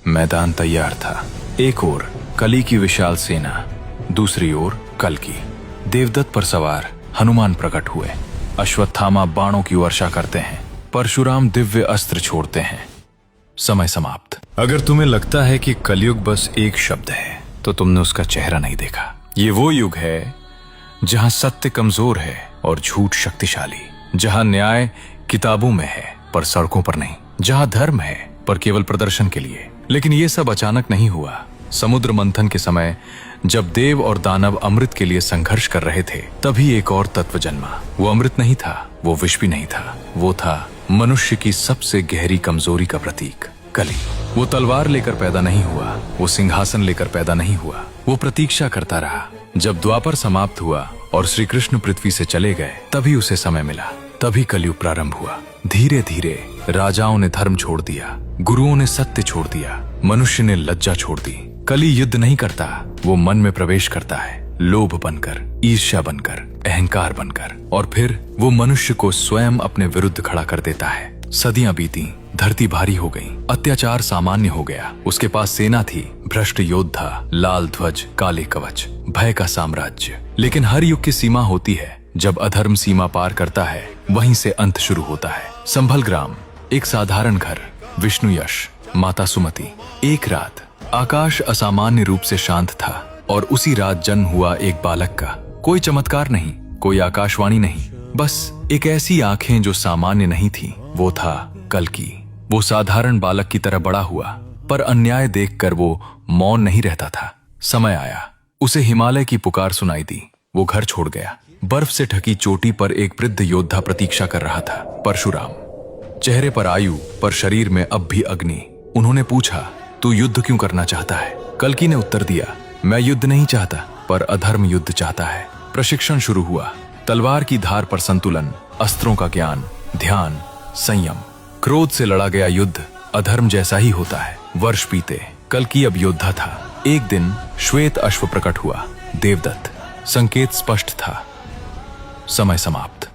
मैदान तैयार था। एक ओर कली की विशाल सेना, दूसरी ओर कल्कि। देवदत्त पर सवार हनुमान प्रकट हुए। अश्वत्थामा बाणों की वर्षा करते हैं, परशुराम दिव्य अस्त्र छोड़ते हैं। समय समाप्त। अगर तुम्हें लगता है कि कलयुग बस एक शब्द है तो तुमने उसका चेहरा नहीं देखा। ये वो युग है जहां सत्य कमजोर है और झूठ शक्तिशाली, जहां न्याय किताबों में है पर सड़कों पर नहीं, जहां धर्म है पर केवल प्रदर्शन के लिए। लेकिन ये सब अचानक नहीं हुआ। समुद्र मंथन के समय जब देव और दानव अमृत के लिए संघर्ष कर रहे थे, तभी एक और तत्व जन्मा। वो अमृत नहीं था, वो विष भी नहीं था, वो था मनुष्य की सबसे गहरी कमजोरी का प्रतीक, कली। वो तलवार लेकर पैदा नहीं हुआ, वो सिंहासन लेकर पैदा नहीं हुआ, वो प्रतीक्षा करता रहा। जब द्वापर समाप्त हुआ और श्री कृष्ण पृथ्वी से चले गए, तभी उसे समय मिला, तभी कलयुग प्रारंभ हुआ। धीरे धीरे राजाओं ने धर्म छोड़ दिया, गुरुओं ने सत्य छोड़ दिया, मनुष्य ने लज्जा छोड़ दी। कली युद्ध नहीं करता, वो मन में प्रवेश करता है, लोभ बनकर, ईर्ष्या बनकर, अहंकार बनकर, और फिर वो मनुष्य को स्वयं अपने विरुद्ध खड़ा कर देता है। सदियां बीती, धरती भारी हो गई, अत्याचार सामान्य हो गया। उसके पास सेना थी, भ्रष्ट योद्धा, लाल ध्वज, काले कवच, भय का साम्राज्य। लेकिन हर युग की सीमा होती है। जब अधर्म सीमा पार करता है, वहीं से अंत शुरू होता है। संभल ग्राम, एक साधारण घर, विष्णु यश, माता सुमति। एक रात आकाश असामान्य रूप से शांत था और उसी रात जन्म हुआ एक बालक का। कोई चमत्कार नहीं, कोई आकाशवाणी नहीं, बस एक ऐसी आंखें जो सामान्य नहीं थी। वो था कल्कि। वो साधारण बालक की तरह बड़ा हुआ, पर अन्याय देखकर वो मौन नहीं रहता था। समय आया, उसे हिमालय की पुकार सुनाई दी। वो घर छोड़ गया। बर्फ से ढकी चोटी पर एक वृद्ध योद्धा प्रतीक्षा कर रहा था, परशुराम। चेहरे पर आयु, पर शरीर में अब भी अग्नि। उन्होंने पूछा, तू युद्ध क्यों करना चाहता है? कल्कि ने उत्तर दिया, मैं युद्ध नहीं चाहता, पर अधर्म युद्ध चाहता है। प्रशिक्षण शुरू हुआ। तलवार की धार पर संतुलन, अस्त्रों का ज्ञान, ध्यान, संयम। क्रोध से लड़ा गया युद्ध अधर्म जैसा ही होता है। वर्ष बीते, कल्कि अब योद्धा था। एक दिन श्वेत अश्व प्रकट हुआ, देवदत्त। संकेत स्पष्ट था, समय समाप्त।